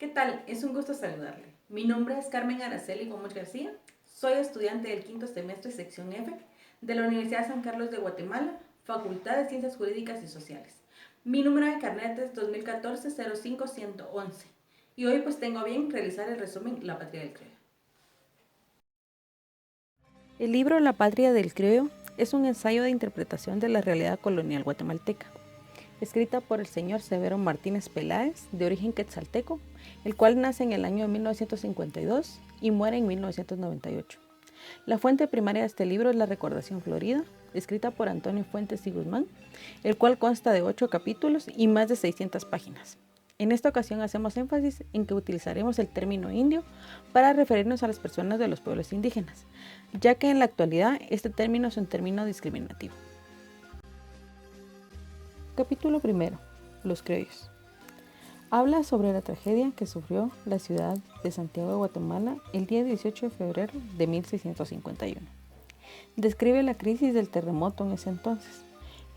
¿Qué tal? Es un gusto saludarle. Mi nombre es Carmen Araceli Gómez García. Soy estudiante del quinto semestre sección F de la Universidad San Carlos de Guatemala, Facultad de Ciencias Jurídicas y Sociales. Mi número de carnet es 2014-05111 y hoy pues tengo a bien realizar el resumen La Patria del Creo. El libro La Patria del Creo es un ensayo de interpretación de la realidad colonial guatemalteca, escrita por el señor Severo Martínez Peláez, de origen quetzalteco, el cual nace en el año 1952 y muere en 1998. La fuente primaria de este libro es La Recordación Florida, escrita por Antonio Fuentes y Guzmán, el cual consta de 8 capítulos y más de 600 páginas. En esta ocasión hacemos énfasis en que utilizaremos el término indio para referirnos a las personas de los pueblos indígenas, ya que en la actualidad este término es un término discriminativo. Capítulo primero. Los criollos. Habla sobre la tragedia que sufrió la ciudad de Santiago de Guatemala el día 18 de febrero de 1651. Describe la crisis del terremoto en ese entonces,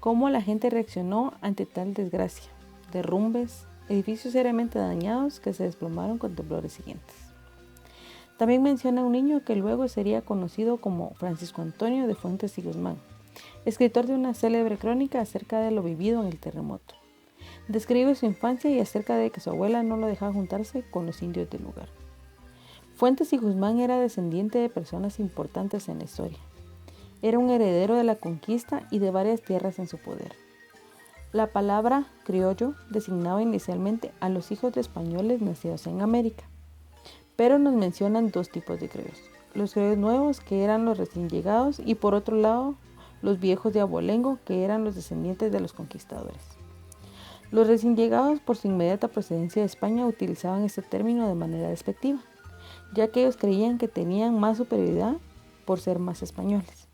cómo la gente reaccionó ante tal desgracia, derrumbes, edificios seriamente dañados que se desplomaron con temblores siguientes. También menciona a un niño que luego sería conocido como Francisco Antonio de Fuentes y Guzmán, escritor de una célebre crónica acerca de lo vivido en el terremoto. Describe su infancia y acerca de que su abuela no lo dejaba juntarse con los indios del lugar. Fuentes y Guzmán era descendiente de personas importantes en la historia. Era un heredero de la conquista y de varias tierras en su poder. La palabra criollo designaba inicialmente a los hijos de españoles nacidos en América, pero nos mencionan dos tipos de criollos. Los criollos nuevos, que eran los recién llegados, y por otro lado, los viejos de abolengo, que eran los descendientes de los conquistadores. Los recién llegados, por su inmediata procedencia de España, utilizaban este término de manera despectiva, ya que ellos creían que tenían más superioridad por ser más españoles.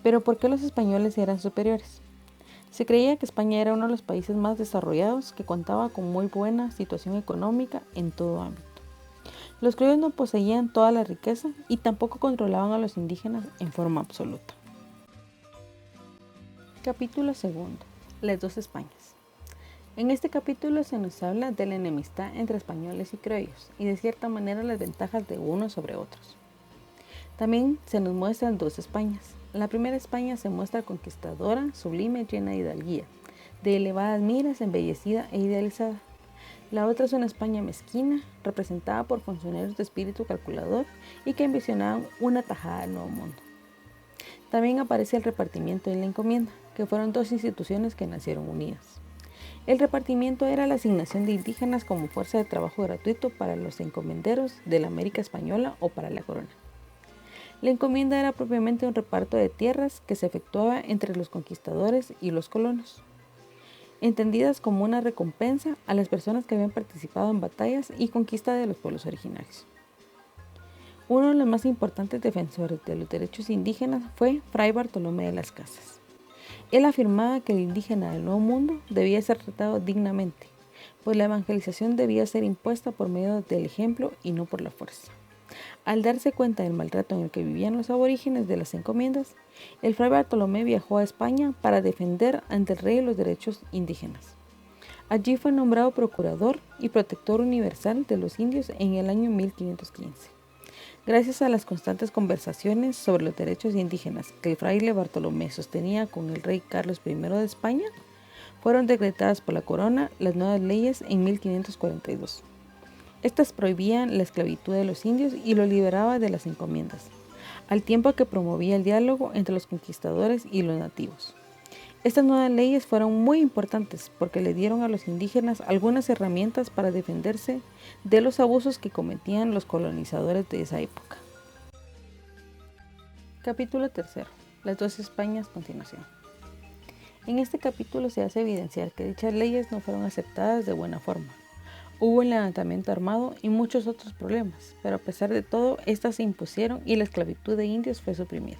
Pero ¿por qué los españoles eran superiores? Se creía que España era uno de los países más desarrollados, que contaba con muy buena situación económica en todo ámbito. Los criollos no poseían toda la riqueza y tampoco controlaban a los indígenas en forma absoluta. Capítulo segundo. Las dos Españas. En este capítulo se nos habla de la enemistad entre españoles y criollos y de cierta manera las ventajas de unos sobre otros. También se nos muestran dos Españas. La primera España se muestra conquistadora, sublime, llena de hidalguía, de elevadas miras, embellecida e idealizada. La otra es una España mezquina, representada por funcionarios de espíritu calculador y que ambicionaban una tajada del nuevo mundo. También aparece el repartimiento y la encomienda, que fueron dos instituciones que nacieron unidas. El repartimiento era la asignación de indígenas como fuerza de trabajo gratuito para los encomenderos de la América Española o para la corona. La encomienda era propiamente un reparto de tierras que se efectuaba entre los conquistadores y los colonos, entendidas como una recompensa a las personas que habían participado en batallas y conquista de los pueblos originarios. Uno de los más importantes defensores de los derechos indígenas fue Fray Bartolomé de las Casas. Él afirmaba que el indígena del Nuevo Mundo debía ser tratado dignamente, pues la evangelización debía ser impuesta por medio del ejemplo y no por la fuerza. Al darse cuenta del maltrato en el que vivían los aborígenes de las encomiendas, el fray Bartolomé viajó a España para defender ante el rey los derechos indígenas. Allí fue nombrado procurador y protector universal de los indios en el año 1515. Gracias a las constantes conversaciones sobre los derechos indígenas que el fraile Bartolomé sostenía con el rey Carlos I de España, fueron decretadas por la corona las nuevas leyes en 1542. Estas prohibían la esclavitud de los indios y los liberaba de las encomiendas, al tiempo que promovía el diálogo entre los conquistadores y los nativos. Estas nuevas leyes fueron muy importantes porque le dieron a los indígenas algunas herramientas para defenderse de los abusos que cometían los colonizadores de esa época. Capítulo 3. Las dos Españas, continuación. En este capítulo se hace evidenciar que dichas leyes no fueron aceptadas de buena forma. Hubo un levantamiento armado y muchos otros problemas, pero a pesar de todo, estas se impusieron y la esclavitud de indios fue suprimida.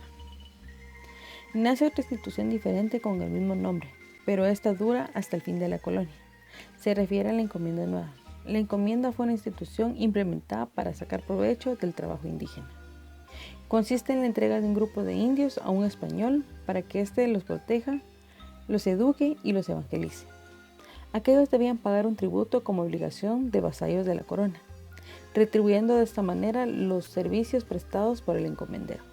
Nace otra institución diferente con el mismo nombre, pero esta dura hasta el fin de la colonia. Se refiere a la encomienda nueva. La encomienda fue una institución implementada para sacar provecho del trabajo indígena. Consiste en la entrega de un grupo de indios a un español para que éste los proteja, los eduque y los evangelice. Aquellos debían pagar un tributo como obligación de vasallos de la corona, retribuyendo de esta manera los servicios prestados por el encomendero.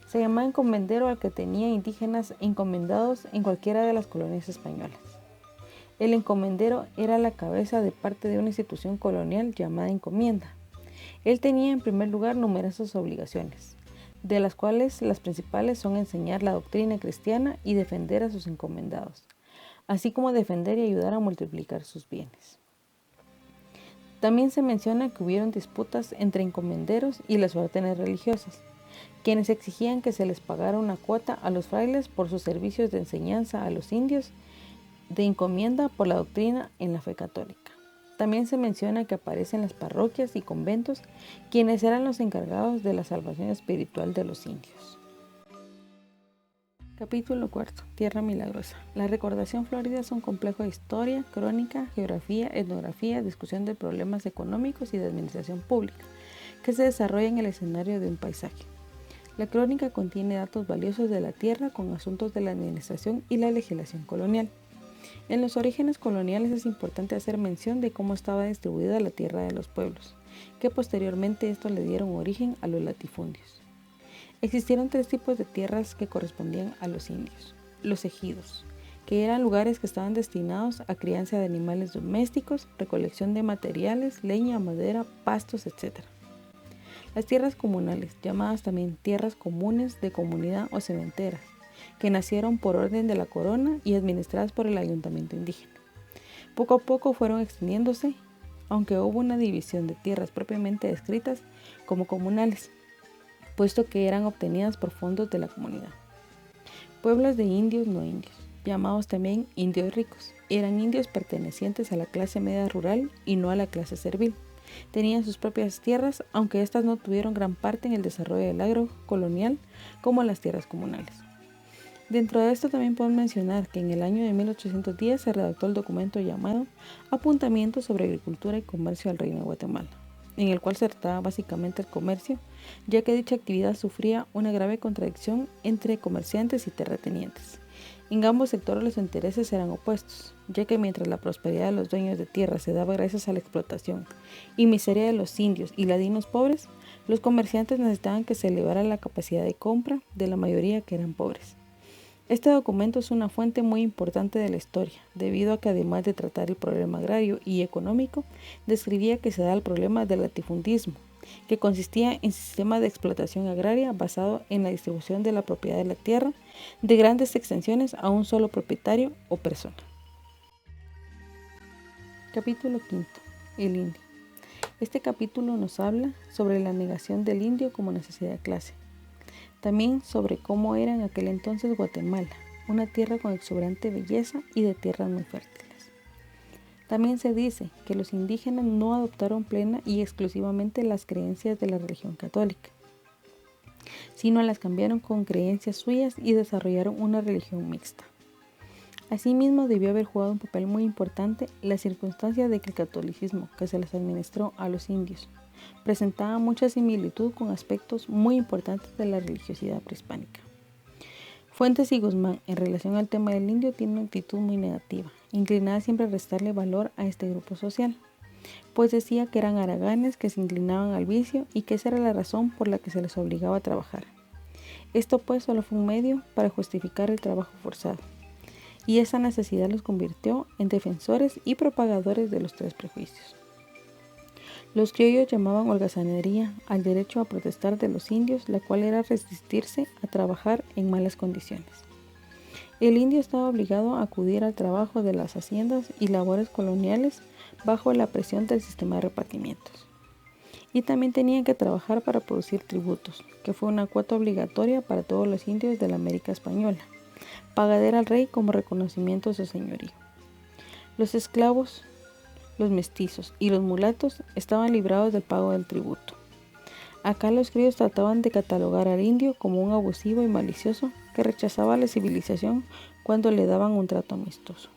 Se llamaba encomendero al que tenía indígenas encomendados en cualquiera de las colonias españolas. El encomendero era la cabeza de parte de una institución colonial llamada encomienda. Él tenía en primer lugar numerosas obligaciones, de las cuales las principales son enseñar la doctrina cristiana y defender a sus encomendados, así como defender y ayudar a multiplicar sus bienes. También se menciona que hubieron disputas entre encomenderos y las órdenes religiosas, quienes exigían que se les pagara una cuota a los frailes por sus servicios de enseñanza a los indios de encomienda por la doctrina en la fe católica. También se menciona que aparecen las parroquias y conventos, quienes eran los encargados de la salvación espiritual de los indios. Capítulo 4. Tierra Milagrosa. La recordación florida es un complejo de historia, crónica, geografía, etnografía, discusión de problemas económicos y de administración pública, que se desarrolla en el escenario de un paisaje. La crónica contiene datos valiosos de la tierra con asuntos de la administración y la legislación colonial. En los orígenes coloniales es importante hacer mención de cómo estaba distribuida la tierra de los pueblos, que posteriormente estos le dieron origen a los latifundios. Existieron 3 tipos de tierras que correspondían a los indios. Los ejidos, que eran lugares que estaban destinados a crianza de animales domésticos, recolección de materiales, leña, madera, pastos, etc. Las tierras comunales, llamadas también tierras comunes de comunidad o sementeras, que nacieron por orden de la corona y administradas por el ayuntamiento indígena. Poco a poco fueron extendiéndose, aunque hubo una división de tierras propiamente descritas como comunales, puesto que eran obtenidas por fondos de la comunidad. Pueblos de indios no indios, llamados también indios ricos, eran indios pertenecientes a la clase media rural y no a la clase servil. Tenían sus propias tierras, aunque éstas no tuvieron gran parte en el desarrollo del agro colonial como las tierras comunales. Dentro de esto también podemos mencionar que en el año de 1810 se redactó el documento llamado Apuntamiento sobre Agricultura y Comercio al Reino de Guatemala, en el cual se trataba básicamente el comercio, ya que dicha actividad sufría una grave contradicción entre comerciantes y terratenientes. En ambos sectores los intereses eran opuestos, ya que mientras la prosperidad de los dueños de tierra se daba gracias a la explotación y miseria de los indios y ladinos pobres, los comerciantes necesitaban que se elevara la capacidad de compra de la mayoría que eran pobres. Este documento es una fuente muy importante de la historia, debido a que además de tratar el problema agrario y económico, describía que se da el problema del latifundismo, que consistía en sistema de explotación agraria basado en la distribución de la propiedad de la tierra de grandes extensiones a un solo propietario o persona. Capítulo 5. El indio. Este capítulo nos habla sobre la negación del indio como necesidad de clase. También sobre cómo era en aquel entonces Guatemala, una tierra con exuberante belleza y de tierras muy fértiles. También se dice que los indígenas no adoptaron plena y exclusivamente las creencias de la religión católica, sino las cambiaron con creencias suyas y desarrollaron una religión mixta. Asimismo, debió haber jugado un papel muy importante la circunstancia de que el catolicismo que se les administró a los indios presentaba mucha similitud con aspectos muy importantes de la religiosidad prehispánica. Fuentes y Guzmán, en relación al tema del indio, tiene una actitud muy negativa, inclinada siempre a restarle valor a este grupo social, pues decía que eran haraganes que se inclinaban al vicio y que esa era la razón por la que se les obligaba a trabajar. Esto pues solo fue un medio para justificar el trabajo forzado, y esa necesidad los convirtió en defensores y propagadores de los 3 prejuicios. Los criollos llamaban holgazanería al derecho a protestar de los indios, la cual era resistirse a trabajar en malas condiciones. El indio estaba obligado a acudir al trabajo de las haciendas y labores coloniales bajo la presión del sistema de repartimientos. Y también tenía que trabajar para producir tributos, que fue una cuota obligatoria para todos los indios de la América Española, pagadera al rey como reconocimiento de su señorío. Los esclavos, los mestizos y los mulatos estaban librados del pago del tributo. Acá los criollos trataban de catalogar al indio como un abusivo y malicioso que rechazaba la civilización cuando le daban un trato amistoso.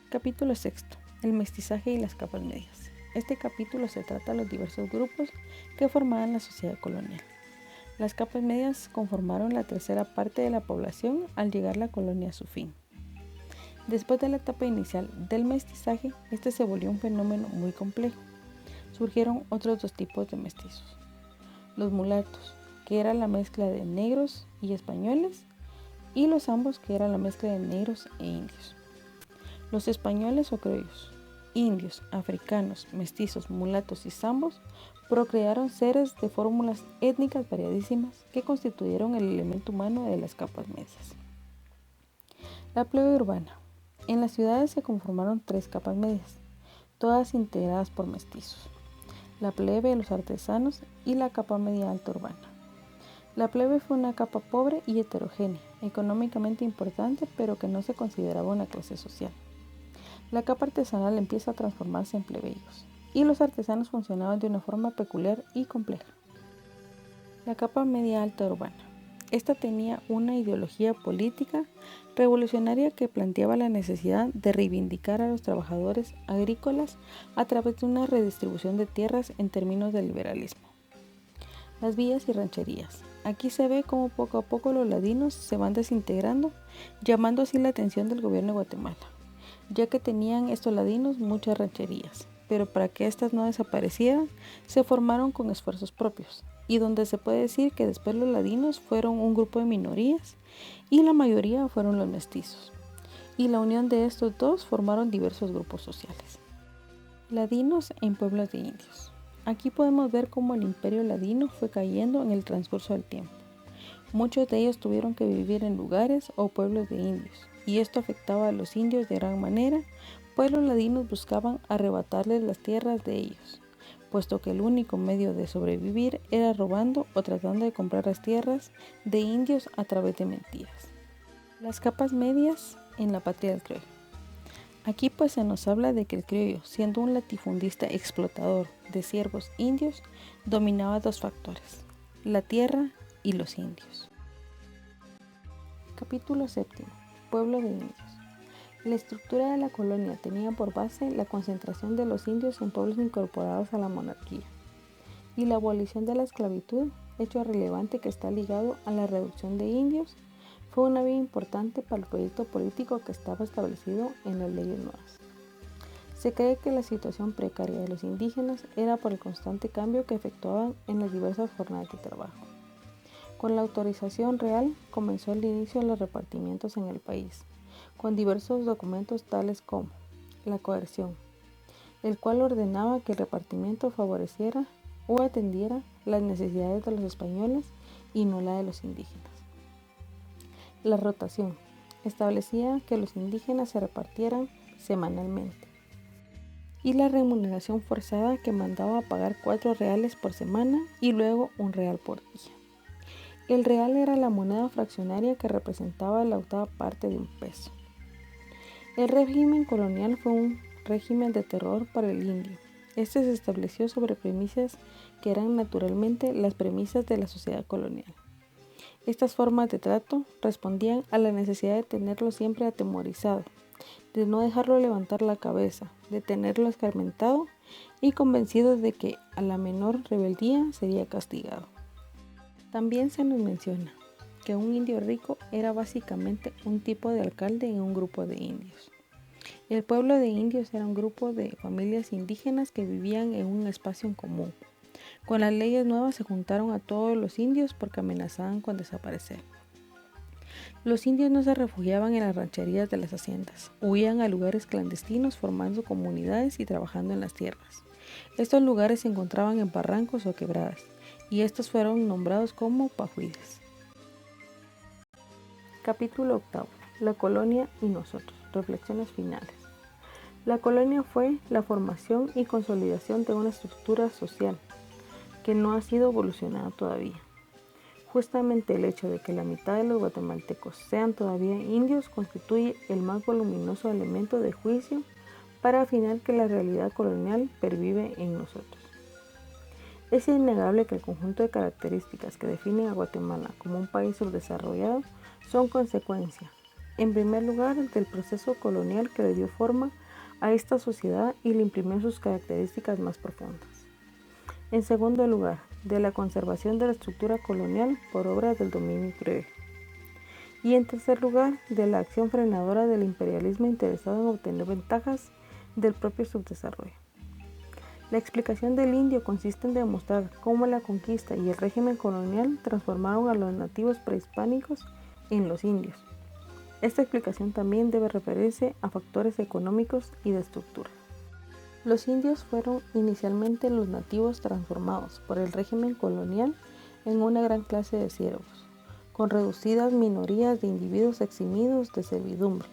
Capítulo 6. El mestizaje y las capas medias. Este capítulo se trata de los diversos grupos que formaban la sociedad colonial. Las capas medias conformaron la tercera parte de la población al llegar la colonia a su fin. Después de la etapa inicial del mestizaje, este se volvió un fenómeno muy complejo. Surgieron otros dos tipos de mestizos. Los mulatos, que era la mezcla de negros y españoles, y los zambos, que era la mezcla de negros e indios. Los españoles o criollos, indios, africanos, mestizos, mulatos y zambos procrearon seres de fórmulas étnicas variadísimas que constituyeron el elemento humano de las capas medias. La plebe urbana. En las ciudades se conformaron 3 capas medias, todas integradas por mestizos: la plebe, los artesanos y la capa media alta urbana. La plebe fue una capa pobre y heterogénea, económicamente importante, pero que no se consideraba una clase social. La capa artesanal empieza a transformarse en plebeyos, y los artesanos funcionaban de una forma peculiar y compleja. La capa media alta urbana. Esta tenía una ideología política revolucionaria que planteaba la necesidad de reivindicar a los trabajadores agrícolas a través de una redistribución de tierras en términos de liberalismo. Las villas y rancherías. Aquí se ve cómo poco a poco los ladinos se van desintegrando, llamando así la atención del gobierno de Guatemala, ya que tenían estos ladinos muchas rancherías, pero para que éstas no desaparecieran, se formaron con esfuerzos propios, y donde se puede decir que después los ladinos fueron un grupo de minorías y la mayoría fueron los mestizos, y la unión de estos dos formaron diversos grupos sociales. Ladinos en pueblos de indios. Aquí podemos ver cómo el imperio ladino fue cayendo en el transcurso del tiempo. Muchos de ellos tuvieron que vivir en lugares o pueblos de indios, y esto afectaba a los indios de gran manera, pues los ladinos buscaban arrebatarles las tierras de ellos, puesto que el único medio de sobrevivir era robando o tratando de comprar las tierras de indios a través de mentiras. Las capas medias en la patria del criollo. Aquí pues se nos habla de que el criollo, siendo un latifundista explotador de siervos indios, dominaba 2 factores: la tierra y los indios. Capítulo 7. Pueblo de indios. La estructura de la colonia tenía por base la concentración de los indios en pueblos incorporados a la monarquía y la abolición de la esclavitud, hecho relevante que está ligado a la reducción de indios, fue una vía importante para el proyecto político que estaba establecido en las leyes nuevas. Se cree que la situación precaria de los indígenas era por el constante cambio que efectuaban en las diversas jornadas de trabajo. Con la autorización real comenzó el inicio de los repartimientos en el país, con diversos documentos tales como la coerción, el cual ordenaba que el repartimiento favoreciera o atendiera las necesidades de los españoles y no la de los indígenas. La rotación establecía que los indígenas se repartieran semanalmente. Y la remuneración forzada, que mandaba a pagar 4 reales por semana y luego 1 real por día. El real era la moneda fraccionaria que representaba la 1/8 parte de un peso. El régimen colonial fue un régimen de terror para el indio. Este se estableció sobre premisas que eran naturalmente las premisas de la sociedad colonial. Estas formas de trato respondían a la necesidad de tenerlo siempre atemorizado, de no dejarlo levantar la cabeza, de tenerlo escarmentado y convencido de que a la menor rebeldía sería castigado. También se nos menciona que un indio rico era básicamente un tipo de alcalde en un grupo de indios. El pueblo de indios era un grupo de familias indígenas que vivían en un espacio en común. Con las leyes nuevas se juntaron a todos los indios porque amenazaban con desaparecer. Los indios no se refugiaban en las rancherías de las haciendas, huían a lugares clandestinos formando comunidades y trabajando en las tierras. Estos lugares se encontraban en barrancos o quebradas, y estos fueron nombrados como pajuides. Capítulo 8. La colonia y nosotros. Reflexiones finales. La colonia fue la formación y consolidación de una estructura social que no ha sido evolucionada todavía. Justamente el hecho de que la mitad de los guatemaltecos sean todavía indios constituye el más voluminoso elemento de juicio para afinar que la realidad colonial pervive en nosotros. Es innegable que el conjunto de características que definen a Guatemala como un país subdesarrollado son consecuencia, en primer lugar, del proceso colonial que le dio forma a esta sociedad y le imprimió sus características más profundas. En segundo lugar, de la conservación de la estructura colonial por obra del dominio criollo. y en tercer lugar de la acción frenadora del imperialismo interesado en obtener ventajas del propio subdesarrollo. La explicación del indio consiste en demostrar cómo la conquista y el régimen colonial transformaron a los nativos prehispánicos en los indios. Esta explicación también debe referirse a factores económicos y de estructura. Los indios fueron inicialmente los nativos transformados por el régimen colonial en una gran clase de siervos, con reducidas minorías de individuos eximidos de servidumbre,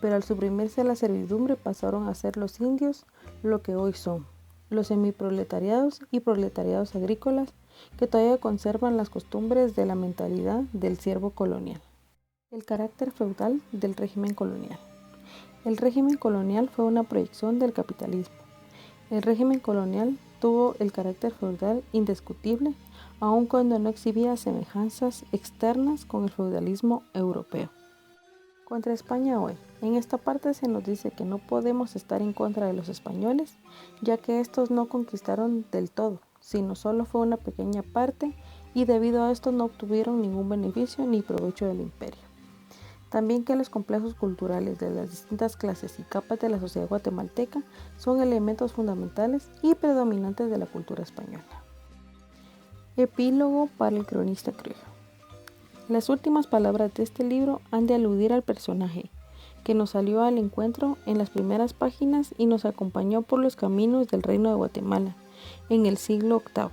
pero al suprimirse la servidumbre pasaron a ser los indios lo que hoy son, los semiproletariados y proletariados agrícolas que todavía conservan las costumbres de la mentalidad del siervo colonial. El carácter feudal del régimen colonial. El régimen colonial fue una proyección del capitalismo. El régimen colonial tuvo el carácter feudal indiscutible, aun cuando no exhibía semejanzas externas con el feudalismo europeo. Contra España hoy. En esta parte se nos dice que no podemos estar en contra de los españoles, ya que estos no conquistaron del todo, sino solo fue una pequeña parte y debido a esto no obtuvieron ningún beneficio ni provecho del imperio. También que los complejos culturales de las distintas clases y capas de la sociedad guatemalteca son elementos fundamentales y predominantes de la cultura española. Epílogo para el cronista criollo. Las últimas palabras de este libro han de aludir al personaje que nos salió al encuentro en las primeras páginas y nos acompañó por los caminos del Reino de Guatemala en el siglo VIII.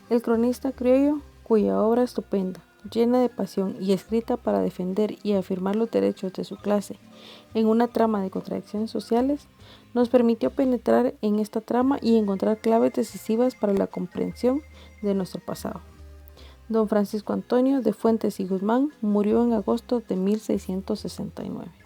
El cronista criollo, cuya obra estupenda, llena de pasión y escrita para defender y afirmar los derechos de su clase en una trama de contradicciones sociales, nos permitió penetrar en esta trama y encontrar claves decisivas para la comprensión de nuestro pasado. Don Francisco Antonio de Fuentes y Guzmán murió en agosto de 1669.